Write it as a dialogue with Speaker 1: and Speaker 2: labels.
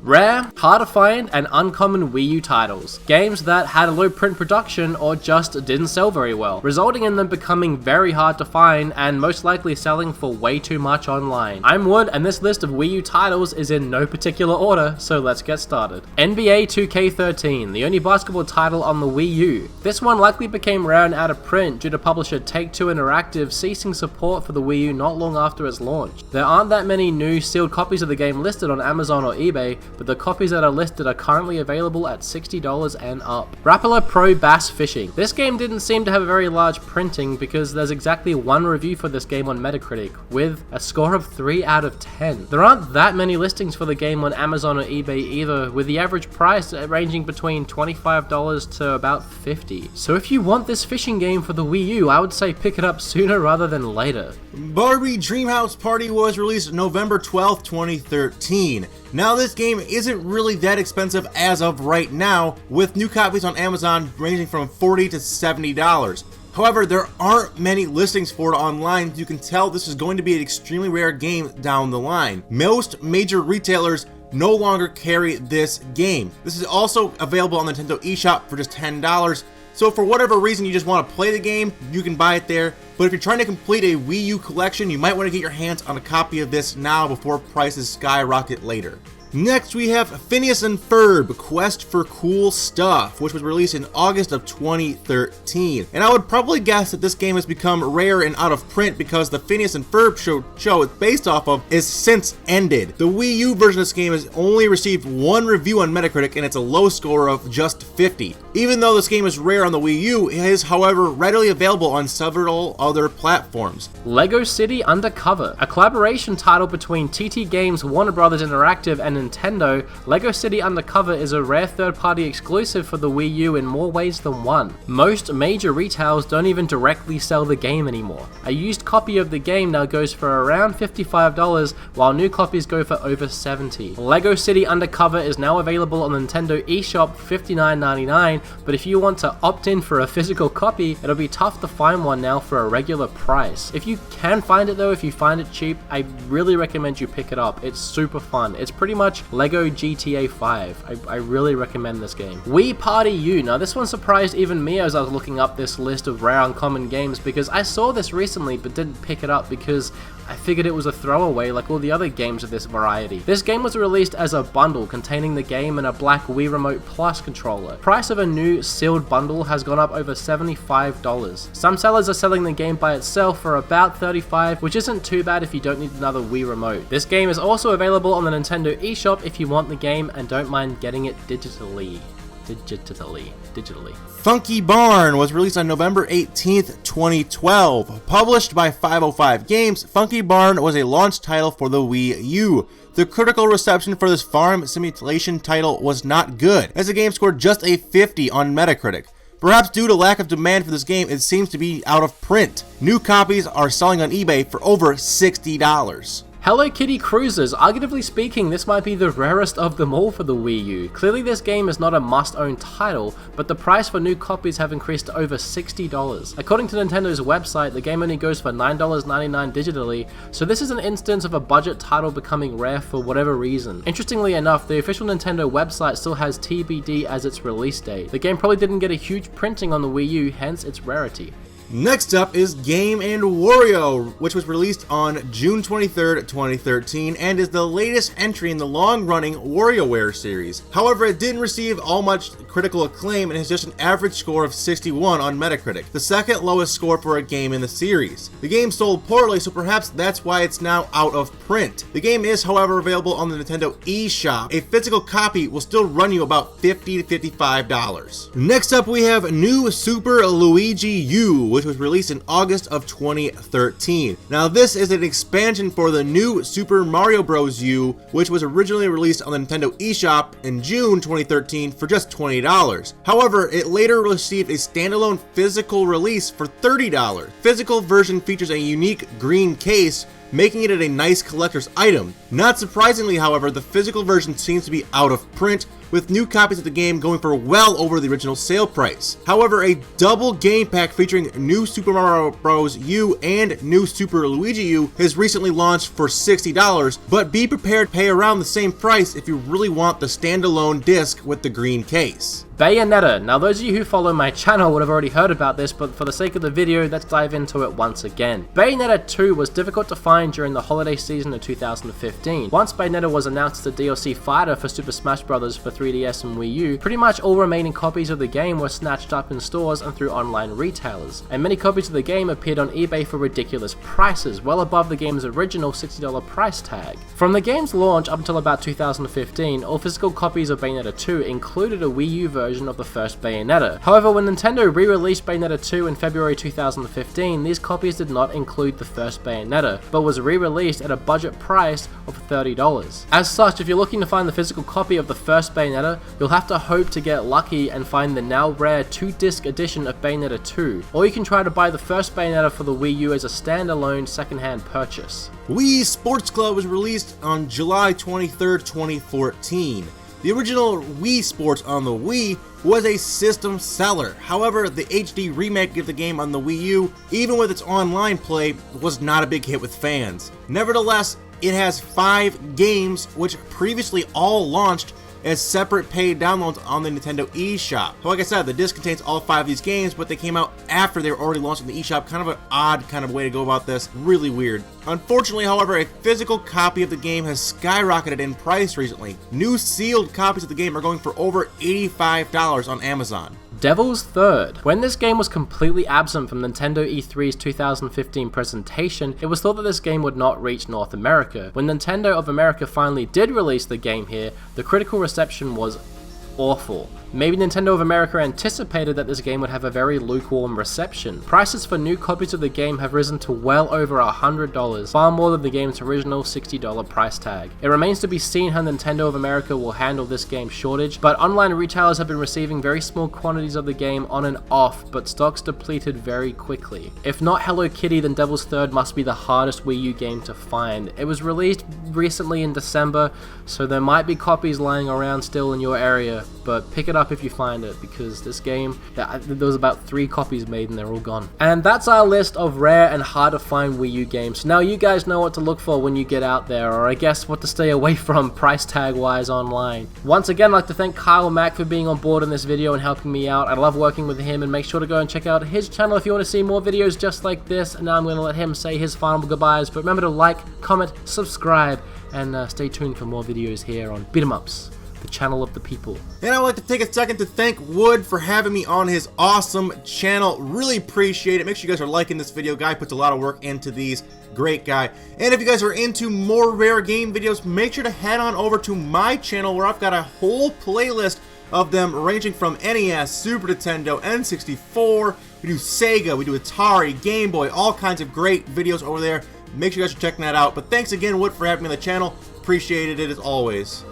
Speaker 1: Rare, hard to find, and uncommon Wii U titles. Games that had a low print production or just didn't sell very well, resulting in them becoming very hard to find and most likely selling for way too much online. I'm Wood, and this list of Wii U titles is in no particular order, so let's get started. NBA 2K13, the only basketball title on the Wii U. This one likely became rare and out of print due to publisher Take-Two Interactive ceasing support for the Wii U not long after its launch. There aren't that many new sealed copies of the game listed on Amazon or eBay, but the copies that are listed are currently available at $60 and up. Rapala Pro Bass Fishing. This game didn't seem to have a very large printing because there's exactly one review for this game on Metacritic, with a score of 3 out of 10. There aren't that many listings for the game on Amazon or eBay either, with the average price ranging between $25 to about $50. So if you want this fishing game for the Wii U, I would say pick it up sooner rather than later.
Speaker 2: Barbie Dreamhouse Party was released November 12th, 2013. Now this game isn't really that expensive as of right now, with new copies on Amazon ranging from $40 to $70. However, there aren't many listings for it online. You can tell this is going to be an extremely rare game down the line. Most major retailers no longer carry this game. This is also available on the Nintendo eShop for just $10. So for whatever reason you just want to play the game, you can buy it there. But if you're trying to complete a Wii U collection, you might want to get your hands on a copy of this now before prices skyrocket later. Next we have Phineas and Ferb Quest for Cool Stuff, which was released in August of 2013. And I would probably guess that this game has become rare and out of print because the Phineas and Ferb show it's based off of is since ended. The Wii U version of this game has only received one review on Metacritic, and it's a low score of just 50. Even though this game is rare on the Wii U, it is however readily available on several other platforms.
Speaker 1: Lego City Undercover, a collaboration title between TT Games, Warner Bros. Interactive, and Nintendo. Lego City Undercover is a rare third-party exclusive for the Wii U in more ways than one. Most major retailers don't even directly sell the game anymore. A used copy of the game now goes for around $55, while new copies go for over $70. Lego City Undercover is now available on the Nintendo eShop for $59.99, but if you want to opt in for a physical copy, it'll be tough to find one now for a regular price. If you can find it though, if you find it cheap, I really recommend you pick it up. It's super fun. It's pretty much Lego GTA 5. I really recommend this game. Wii Party U. Now this one surprised even me as I was looking up this list of rare uncommon games because I saw this recently but didn't pick it up because I figured it was a throwaway like all the other games of this variety. This game was released as a bundle containing the game and a black Wii Remote Plus controller. Price of a new sealed bundle has gone up over $75. Some sellers are selling the game by itself for about $35, which isn't too bad if you don't need another Wii Remote. This game is also available on the Nintendo eShop if you want the game and don't mind getting it digitally.
Speaker 2: Funky Barn was released on November 18th, 2012. Published by 505 Games, Funky Barn was a launch title for the Wii U. The critical reception for this farm simulation title was not good, as the game scored just a 50 on Metacritic. Perhaps due to lack of demand for this game, it seems to be out of print. New copies are selling on eBay for over $60.
Speaker 1: Hello Kitty Cruisers. Arguably speaking, this might be the rarest of them all for the Wii U. Clearly this game is not a must-own title, but the price for new copies have increased to over $60. According to Nintendo's website, the game only goes for $9.99 digitally, so this is an instance of a budget title becoming rare for whatever reason. Interestingly enough, the official Nintendo website still has TBD as its release date. The game probably didn't get a huge printing on the Wii U, hence its rarity.
Speaker 2: Next up is Game & Wario, which was released on June 23rd, 2013, and is the latest entry in the long-running WarioWare series. However, it didn't receive all much critical acclaim and has just an average score of 61 on Metacritic, the second lowest score for a game in the series. The game sold poorly, so perhaps that's why it's now out of print. The game is, however, available on the Nintendo eShop. A physical copy will still run you about $50 to $55. Next up, we have New Super Luigi U, which was released in August of 2013. Now this is an expansion for the new Super Mario Bros. U, which was originally released on the Nintendo eShop in June 2013 for just $20. However, it later received a standalone physical release for $30. Physical version features a unique green case, making it a nice collector's item. Not surprisingly, however, the physical version seems to be out of print, with new copies of the game going for well over the original sale price. However, a double game pack featuring new Super Mario Bros. U and new Super Luigi U has recently launched for $60, but be prepared to pay around the same price if you really want the standalone disc with the green case.
Speaker 1: Bayonetta. Now those of you who follow my channel would have already heard about this, but for the sake of the video, let's dive into it once again. Bayonetta 2 was difficult to find during the holiday season of 2015. Once Bayonetta was announced as the DLC fighter for Super Smash Bros. For 3DS and Wii U, pretty much all remaining copies of the game were snatched up in stores and through online retailers, and many copies of the game appeared on eBay for ridiculous prices, well above the game's original $60 price tag. From the game's launch up until about 2015, all physical copies of Bayonetta 2 included a Wii U version of the first Bayonetta. However, when Nintendo re-released Bayonetta 2 in February 2015, these copies did not include the first Bayonetta, but was re-released at a budget price of $30. As such, if you're looking to find the physical copy of the first Bayonetta, you'll have to hope to get lucky and find the now rare 2-disc edition of Bayonetta 2, or you can try to buy the first Bayonetta for the Wii U as a standalone secondhand purchase.
Speaker 2: Wii Sports Club was released on July 23, 2014. The original Wii Sports on the Wii was a system seller. However, the HD remake of the game on the Wii U, even with its online play, was not a big hit with fans. Nevertheless, it has 5 games which previously all launched as separate paid downloads on the Nintendo eShop. Like I said, the disc contains all 5 of these games, but they came out after they were already launched in the eShop. Kind of an odd kind of way to go about this. Really weird. Unfortunately, however, a physical copy of the game has skyrocketed in price recently. New sealed copies of the game are going for over $85 on Amazon.
Speaker 1: Devil's Third. When this game was completely absent from Nintendo E3's 2015 presentation, it was thought that this game would not reach North America. When Nintendo of America finally did release the game here, the critical reception was awful. Maybe Nintendo of America anticipated that this game would have a very lukewarm reception. Prices for new copies of the game have risen to well over $100, far more than the game's original $60 price tag. It remains to be seen how Nintendo of America will handle this game's shortage, but online retailers have been receiving very small quantities of the game on and off, but stocks depleted very quickly. If not Hello Kitty, then Devil's Third must be the hardest Wii U game to find. It was released recently in December, so there might be copies lying around still in your area, but pick it up if you find it, because this game, there was about 3 copies made and they're all gone. And that's our list of rare and hard to find Wii U games. Now you guys know what to look for when you get out there, or I guess what to stay away from price tag wise online. Once again, I'd like to thank Kyle Mack for being on board in this video and helping me out. I love working with him, and make sure to go and check out his channel if you want to see more videos just like this. And now I'm going to let him say his final goodbyes, but remember to like, comment, subscribe, and stay tuned for more videos here on Beat 'em Ups, the channel of the people.
Speaker 2: And I'd like to take a second to thank Wood for having me on his awesome channel. Really appreciate it. Make sure you guys are liking this video. Guy puts a lot of work into these. Great guy. And if you guys are into more rare game videos, make sure to head on over to my channel where I've got a whole playlist of them ranging from NES, Super Nintendo, N64. We do Sega, we do Atari, Game Boy, all kinds of great videos over there. Make sure you guys are checking that out. But thanks again, Wood, for having me on the channel. Appreciated it as always.